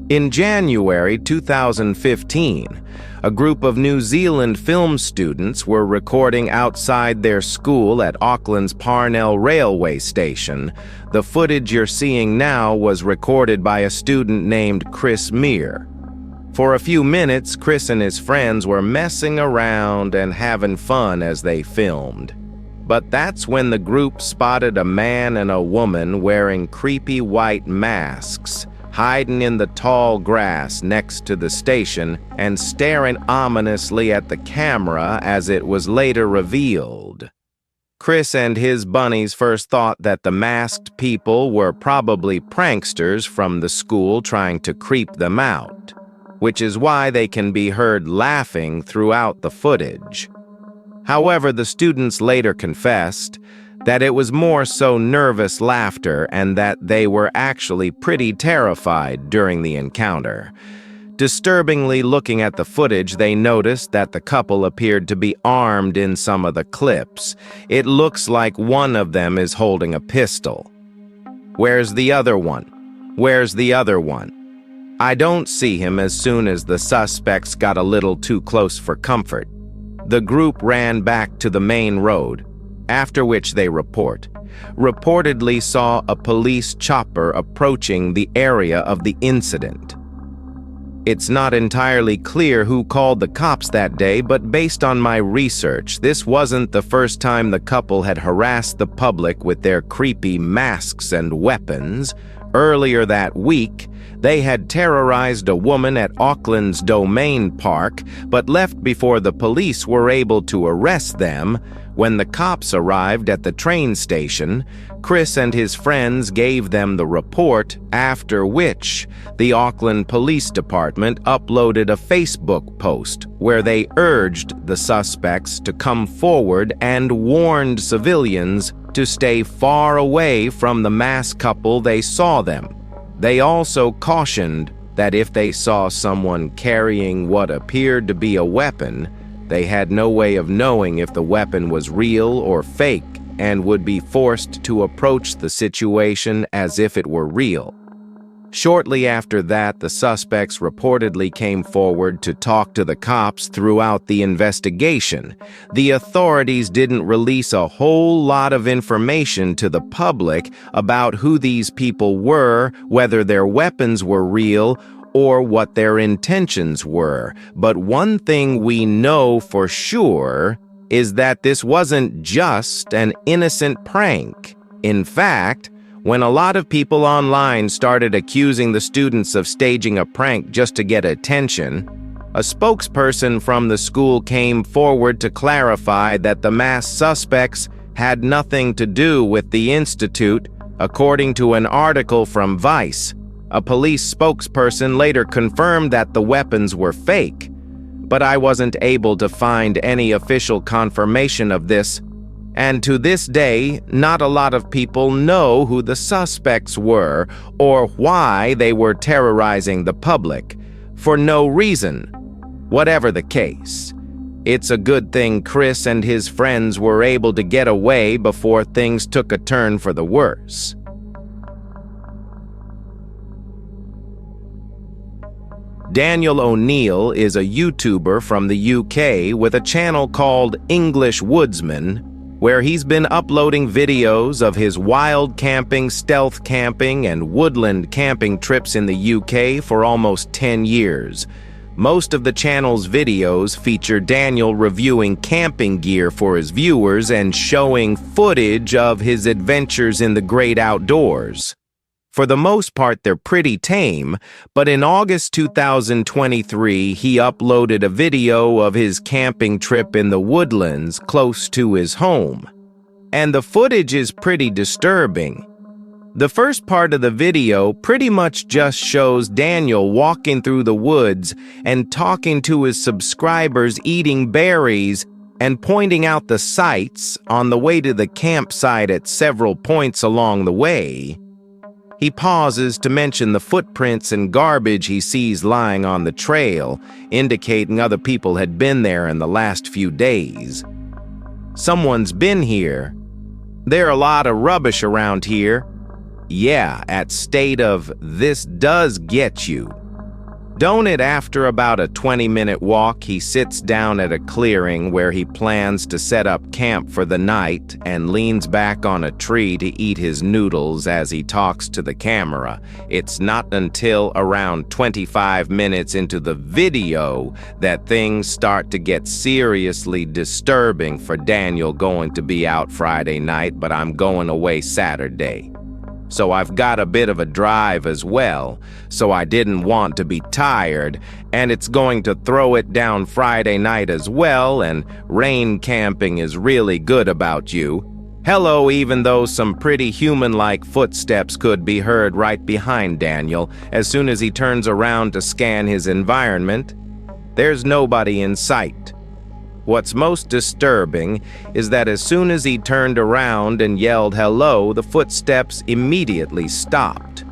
In January 2015, a group of New Zealand film students were recording outside their school at Auckland's Parnell railway station. The footage you're seeing now was recorded by a student named Chris Meir. For a few minutes, Chris and his friends were messing around and having fun as they filmed. But that's when the group spotted a man and a woman wearing creepy white masks, hiding in the tall grass next to the station and staring ominously at the camera as it was later revealed. Chris and his bunnies first thought that the masked people were probably pranksters from the school trying to creep them out, which is why they can be heard laughing throughout the footage. However, the students later confessed that it was more so nervous laughter and that they were actually pretty terrified during the encounter. Disturbingly, looking at the footage, they noticed that the couple appeared to be armed in some of the clips. It looks like one of them is holding a pistol. Where's the other one? Where's the other one? I don't see him as soon as the suspects got a little too close for comfort. The group ran back to the main road, after which they reportedly saw a police chopper approaching the area of the incident. It's not entirely clear who called the cops that day, but based on my research, this wasn't the first time the couple had harassed the public with their creepy masks and weapons. Earlier that week, they had terrorized a woman at Auckland's Domain Park, but left before the police were able to arrest them. When the cops arrived at the train station, Chris and his friends gave them the report, after which the Auckland Police Department uploaded a Facebook post where they urged the suspects to come forward and warned civilians to stay far away from the masked couple they saw them. They also cautioned that if they saw someone carrying what appeared to be a weapon, they had no way of knowing if the weapon was real or fake and would be forced to approach the situation as if it were real. Shortly after that, the suspects reportedly came forward to talk to the cops throughout the investigation. The authorities didn't release a whole lot of information to the public about who these people were, whether their weapons were real, or what their intentions were. But one thing we know for sure is that this wasn't just an innocent prank. In fact, when a lot of people online started accusing the students of staging a prank just to get attention, a spokesperson from the school came forward to clarify that the masked suspects had nothing to do with the institute, according to an article from Vice. A police spokesperson later confirmed that the weapons were fake, but I wasn't able to find any official confirmation of this. And to this day, not a lot of people know who the suspects were or why they were terrorizing the public, for no reason. Whatever the case, it's a good thing Chris and his friends were able to get away before things took a turn for the worse. Daniel O'Neill is a YouTuber from the UK with a channel called English Woodsman. where he's been uploading videos of his wild camping, stealth camping, and woodland camping trips in the UK for almost 10 years. Most of the channel's videos feature Daniel reviewing camping gear for his viewers and showing footage of his adventures in the great outdoors. For the most part, they're pretty tame, but in August 2023, he uploaded a video of his camping trip in the woodlands close to his home. And the footage is pretty disturbing. The first part of the video pretty much just shows Daniel walking through the woods and talking to his subscribers, eating berries, and pointing out the sights on the way to the campsite at several points along the way. He pauses to mention the footprints and garbage he sees lying on the trail, indicating other people had been there in the last few days. Someone's been here. There are a lot of rubbish around here. Yeah, at state of this does get you. Don't it? After about a 20-minute walk, he sits down at a clearing where he plans to set up camp for the night and leans back on a tree to eat his noodles as he talks to the camera. It's not until around 25 minutes into the video that things start to get seriously disturbing for Daniel. Going to be out Friday night, but I'm going away Saturday. So I've got a bit of a drive as well, so I didn't want to be tired, and it's going to throw it down Friday night as well, and rain camping is really good about you. Hello, even though some pretty human-like footsteps could be heard right behind Daniel as soon as he turns around to scan his environment. There's nobody in sight. What's most disturbing is that as soon as he turned around and yelled hello, the footsteps immediately stopped.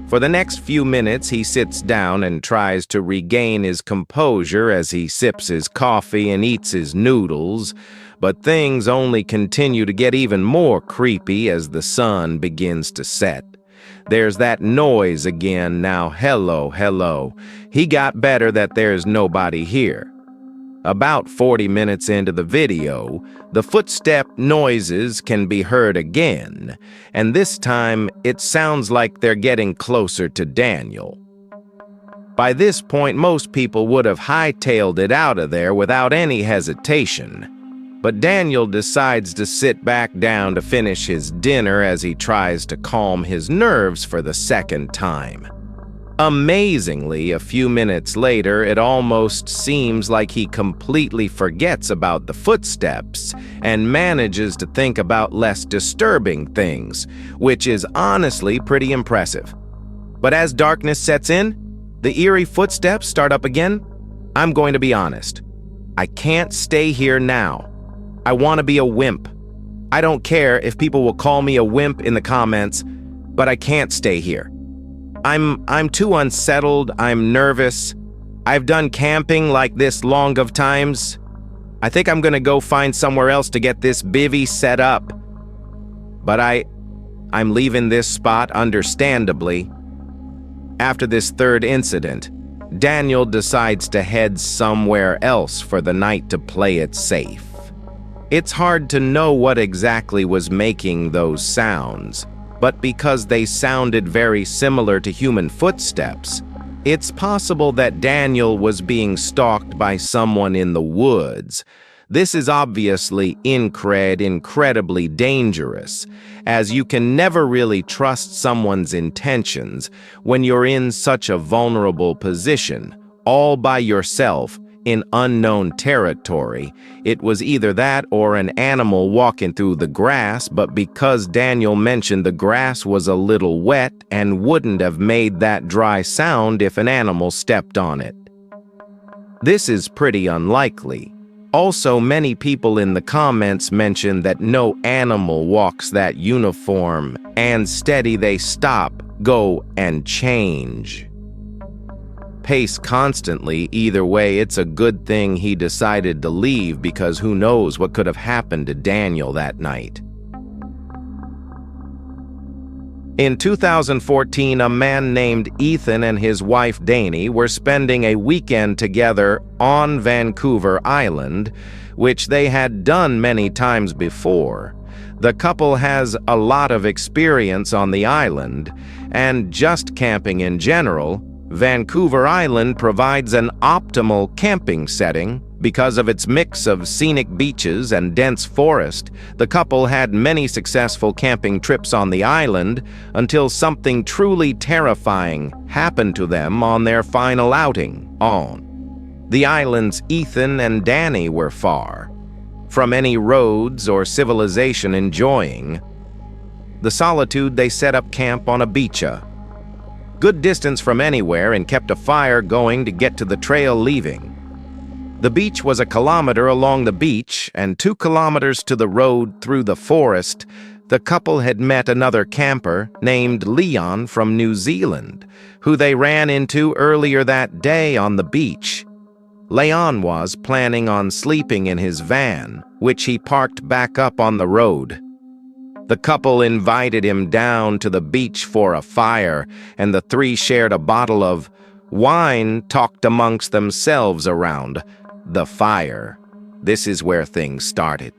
For the next few minutes, he sits down and tries to regain his composure as he sips his coffee and eats his noodles, but things only continue to get even more creepy as the sun begins to set. There's that noise again now. Hello, hello. He got better that there's nobody here. About 40 minutes into the video, the footstep noises can be heard again, and this time it sounds like they're getting closer to Daniel. By this point, most people would have hightailed it out of there without any hesitation. But Daniel decides to sit back down to finish his dinner as he tries to calm his nerves for the second time. Amazingly, a few minutes later, it almost seems like he completely forgets about the footsteps and manages to think about less disturbing things, which is honestly pretty impressive. But as darkness sets in, the eerie footsteps start up again. I'm going to be honest. I can't stay here now. I want to be a wimp. I don't care if people will call me a wimp in the comments, but I can't stay here. I'm too unsettled, I'm nervous. I've done camping like this long of times. I think I'm gonna go find somewhere else to get this bivvy set up. But I'm leaving this spot, understandably. After this third incident, Daniel decides to head somewhere else for the night to play it safe. It's hard to know what exactly was making those sounds, but because they sounded very similar to human footsteps, it's possible that Daniel was being stalked by someone in the woods. This is obviously incredibly dangerous, as you can never really trust someone's intentions when you're in such a vulnerable position, all by yourself, in unknown territory. It was either that or an animal walking through the grass, but because Daniel mentioned the grass was a little wet and wouldn't have made that dry sound if an animal stepped on it. This is pretty unlikely. Also, many people in the comments mention that no animal walks that uniform, and steady they stop, go, and change. Pace constantly. Either way, it's a good thing he decided to leave, because who knows what could have happened to Daniel that night. In 2014, a man named Ethan and his wife Dani were spending a weekend together on Vancouver Island, which they had done many times before. The couple has a lot of experience on the island, and just camping in general. Vancouver Island provides an optimal camping setting. Because of its mix of scenic beaches and dense forest, the couple had many successful camping trips on the island until something truly terrifying happened to them on their final outing on the islands. Ethan and Dani were far from any roads or civilization, enjoying the solitude. They set up camp on a beach a good distance from anywhere and kept a fire going to get to the trail leaving. The beach was 1 kilometer along the beach and 2 kilometers to the road through the forest. The couple had met another camper named Leon from New Zealand, who they ran into earlier that day on the beach. Leon was planning on sleeping in his van, which he parked back up on the road. The couple invited him down to the beach for a fire, and the three shared a bottle of wine, talked amongst themselves around the fire. This is where things started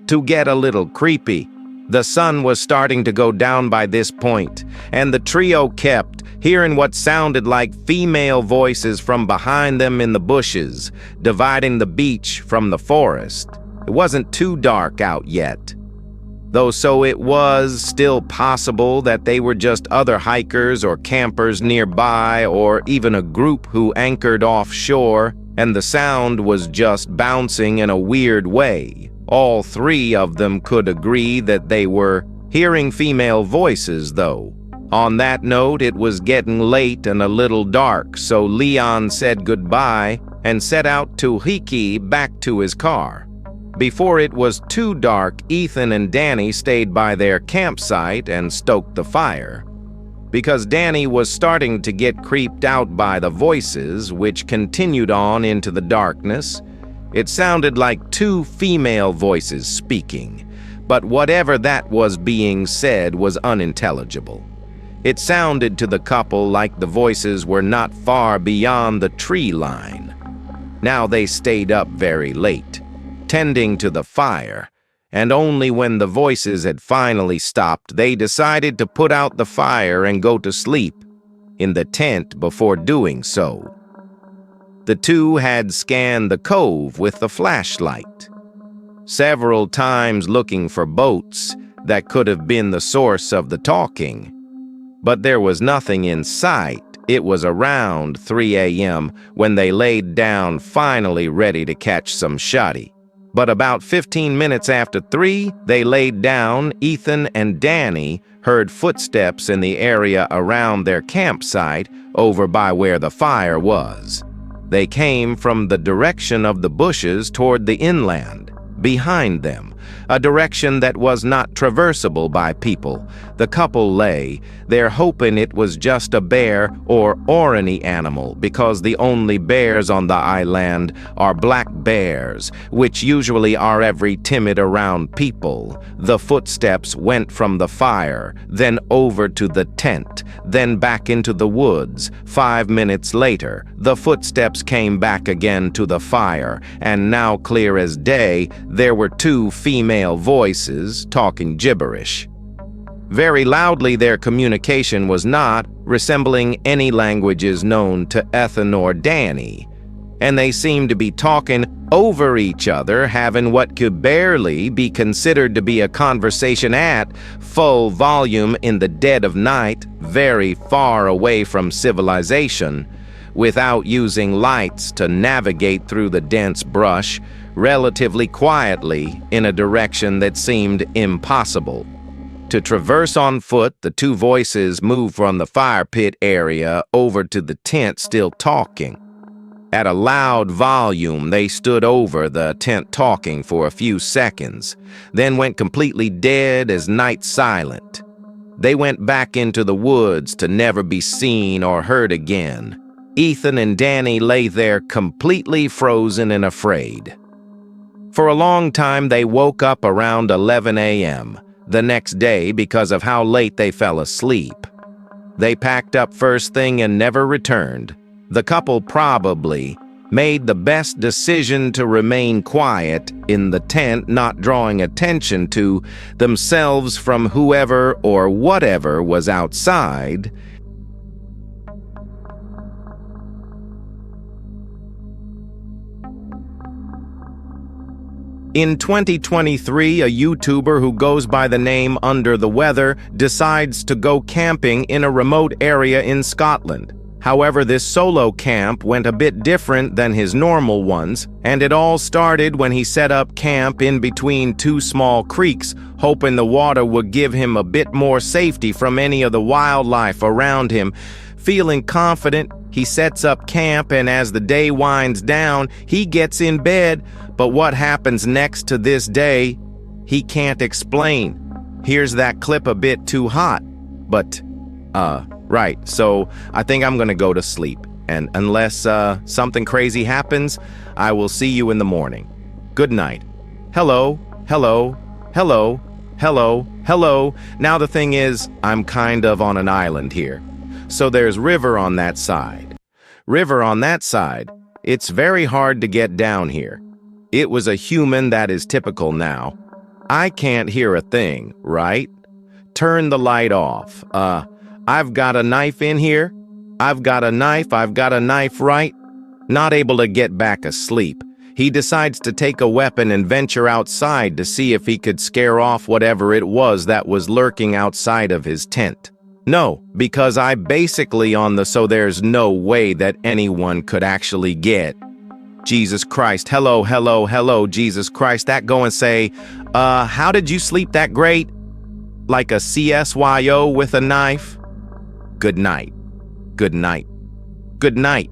to get a little creepy. The sun was starting to go down by this point, and the trio kept hearing what sounded like female voices from behind them in the bushes, dividing the beach from the forest. It wasn't too dark out yet, though, so it was still possible that they were just other hikers or campers nearby, or even a group who anchored offshore, and the sound was just bouncing in a weird way. All three of them could agree that they were hearing female voices, though. On that note, it was getting late and a little dark, so Leon said goodbye and set out to hike back to his car. Before it was too dark, Ethan and Dani stayed by their campsite and stoked the fire. Because Dani was starting to get creeped out by the voices, which continued on into the darkness. It sounded like 2 female voices speaking, but whatever that was being said was unintelligible. It sounded to the couple like the voices were not far beyond the tree line. Now they stayed up very late, tending to the fire, and only when the voices had finally stopped, they decided to put out the fire and go to sleep in the tent. Before doing so, the two had scanned the cove with the flashlight several times, looking for boats that could have been the source of the talking, but there was nothing in sight. It was around 3 a.m. when they laid down, finally ready to catch some shoddy. But about 15 minutes after 3, they laid down. Ethan and Dani heard footsteps in the area around their campsite over by where the fire was. They came from the direction of the bushes toward the inland behind them, a direction that was not traversable by people. The couple lay there hoping it was just a bear or any animal, because the only bears on the island are black bears, which usually are very timid around people. The footsteps went from the fire, then over to the tent, then back into the woods. 5 minutes later, the footsteps came back again to the fire, and now clear as day, there were 2 female voices talking gibberish. Very loudly. Their communication was not resembling any languages known to Ethan or Dani, and they seemed to be talking over each other, having what could barely be considered to be a conversation at full volume in the dead of night, very far away from civilization, without using lights to navigate through the dense brush, relatively quietly in a direction that seemed impossible to traverse on foot. The 2 voices moved from the fire pit area over to the tent, still talking. At a loud volume, they stood over the tent talking for a few seconds, then went completely dead as night silent. They went back into the woods to never be seen or heard again. Ethan and Dani lay there completely frozen and afraid. For a long time, they woke up around 11 a.m., the next day because of how late they fell asleep. They packed up first thing and never returned. The couple probably made the best decision to remain quiet in the tent, not drawing attention to themselves from whoever or whatever was outside. In 2023, a YouTuber who goes by the name Under the Weather decides to go camping in a remote area in Scotland. However, this solo camp went a bit different than his normal ones, and it all started when he set up camp in between two small creeks, hoping the water would give him a bit more safety from any of the wildlife around him. Feeling confident, he sets up camp, and as the day winds down, he gets in bed. But what happens next to this day, he can't explain. Here's that clip a bit too hot, but, right, so I think I'm gonna go to sleep. And unless, something crazy happens, I will see you in the morning. Good night. Hello, hello, hello, hello, hello. Now the thing is, I'm kind of on an island here. So there's river on that side. River on that side. It's very hard to get down here. It was a human that is typical now. I can't hear a thing, right? Turn the light off. I've got a knife in here. I've got a knife, right? Not able to get back asleep. He decides to take a weapon and venture outside to see if he could scare off whatever it was that was lurking outside of his tent. No, because I basically so there's no way that anyone could actually get. Jesus Christ, hello, hello, hello, Jesus Christ, that go and say, how did you sleep that great? Like a CSYO with a knife? Good night, good night, good night.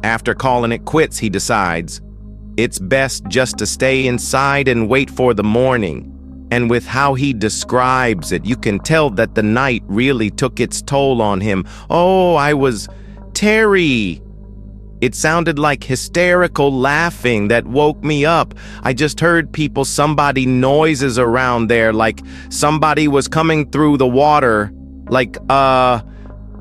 After calling it quits, he decides, it's best just to stay inside and wait for the morning. And with how he describes it, you can tell that the night really took its toll on him. Oh, I was Terry. It sounded like hysterical laughing that woke me up. I just heard somebody noises around there, like somebody was coming through the water, like,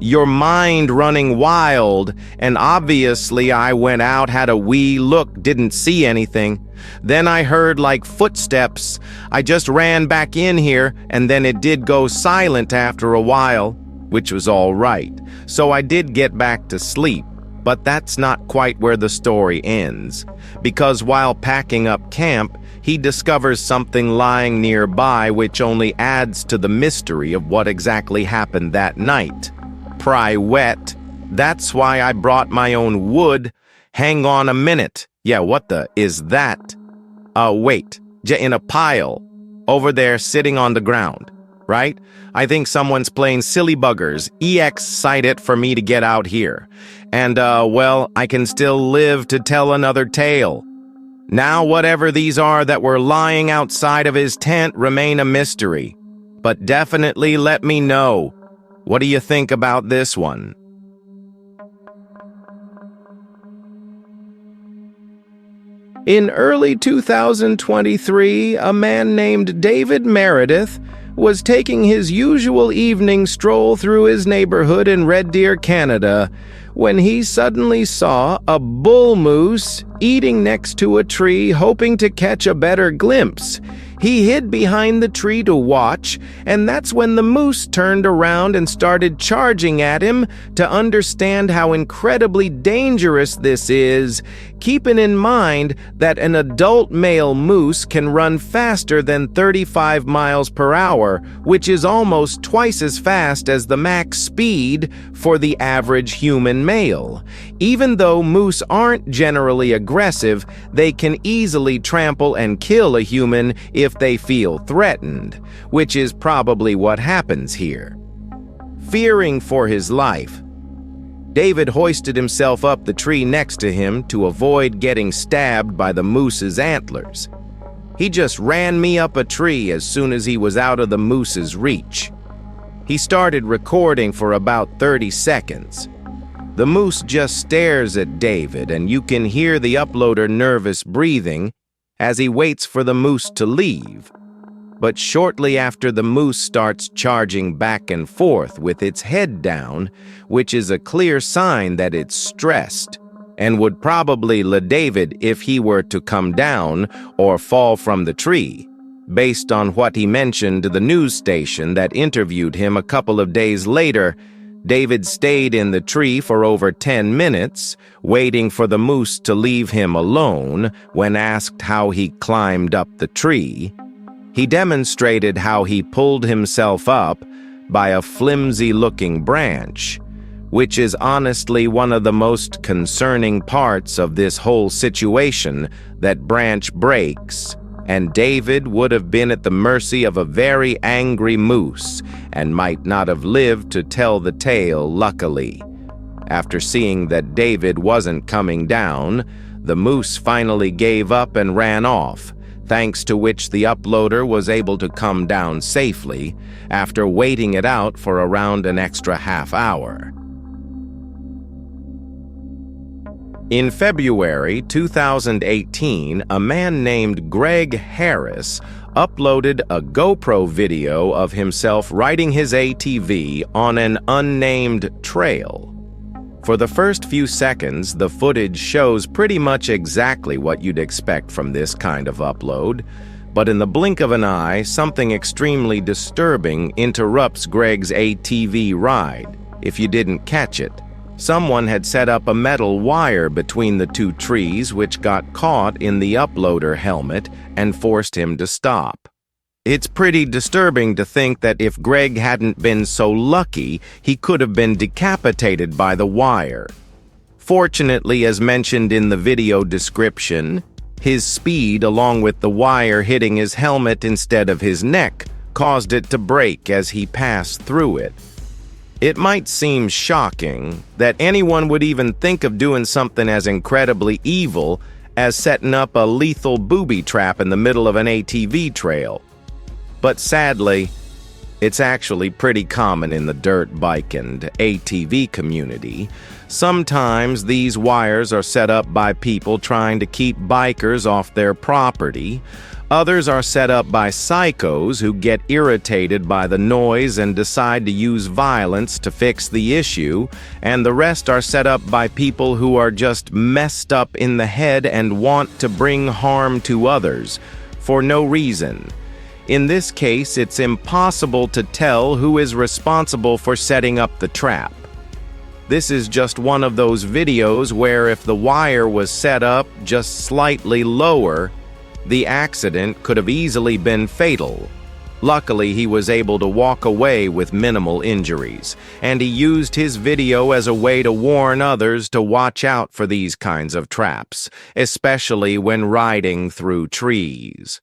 your mind running wild. And obviously I went out, had a wee look, didn't see anything. Then I heard like footsteps. I just ran back in here, and then it did go silent after a while, which was all right. So I did get back to sleep. But that's not quite where the story ends, because while packing up camp, he discovers something lying nearby which only adds to the mystery of what exactly happened that night. Pry wet. That's why I brought my own wood. Hang on a minute. Yeah, what the is that? Wait. In a pile. Over there sitting on the ground. Right? I think someone's playing silly buggers. Cite it for me to get out here. And, well, I can still live to tell another tale. Now whatever these are that were lying outside of his tent remain a mystery. But definitely let me know. What do you think about this one? In early 2023, a man named David Meredith was taking his usual evening stroll through his neighborhood in Red Deer, Canada, when he suddenly saw a bull moose eating next to a tree, hoping to catch a better glimpse. He hid behind the tree to watch, and that's when the moose turned around and started charging at him. To understand how incredibly dangerous this is, keeping in mind that an adult male moose can run faster than 35 miles per hour, which is almost twice as fast as the max speed for the average human male. Even though moose aren't generally aggressive, they can easily trample and kill a human if they feel threatened, which is probably what happens here. Fearing for his life, David hoisted himself up the tree next to him to avoid getting stabbed by the moose's antlers. He just ran me up a tree as soon as he was out of the moose's reach. He started recording for about 30 seconds. The moose just stares at David, and you can hear the uploader nervous breathing as he waits for the moose to leave. but shortly after the moose starts charging back and forth with its head down, which is a clear sign that it's stressed, and would probably lead David if he were to come down or fall from the tree, based on what he mentioned to the news station that interviewed him a couple of days later. David stayed in the tree for over 10 minutes, waiting for the moose to leave him alone. When asked how he climbed up the tree, he demonstrated how he pulled himself up by a flimsy-looking branch, which is honestly one of the most concerning parts of this whole situation. That branch breaks, and David would have been at the mercy of a very angry moose and might not have lived to tell the tale. Luckily, after seeing that David wasn't coming down, the moose finally gave up and ran off, thanks to which the uploader was able to come down safely after waiting it out for around an extra half hour. In February 2018, a man named Greg Harris uploaded a GoPro video of himself riding his ATV on an unnamed trail. For the first few seconds, the footage shows pretty much exactly what you'd expect from this kind of upload, but in the blink of an eye, something extremely disturbing interrupts Greg's ATV ride. If you didn't catch it, someone had set up a metal wire between the two trees, which got caught in the uploader helmet and forced him to stop. It's pretty disturbing to think that if Greg hadn't been so lucky, he could have been decapitated by the wire. Fortunately, as mentioned in the video description, his speed, along with the wire hitting his helmet instead of his neck, caused it to break as he passed through it. It might seem shocking that anyone would even think of doing something as incredibly evil as setting up a lethal booby trap in the middle of an ATV trail. But sadly, it's actually pretty common in the dirt bike and ATV community. Sometimes these wires are set up by people trying to keep bikers off their property. Others are set up by psychos who get irritated by the noise and decide to use violence to fix the issue, and the rest are set up by people who are just messed up in the head and want to bring harm to others for no reason. In this case, it's impossible to tell who is responsible for setting up the trap. This is just one of those videos where if the wire was set up just slightly lower, the accident could have easily been fatal. Luckily, he was able to walk away with minimal injuries, and he used his video as a way to warn others to watch out for these kinds of traps, especially when riding through trees.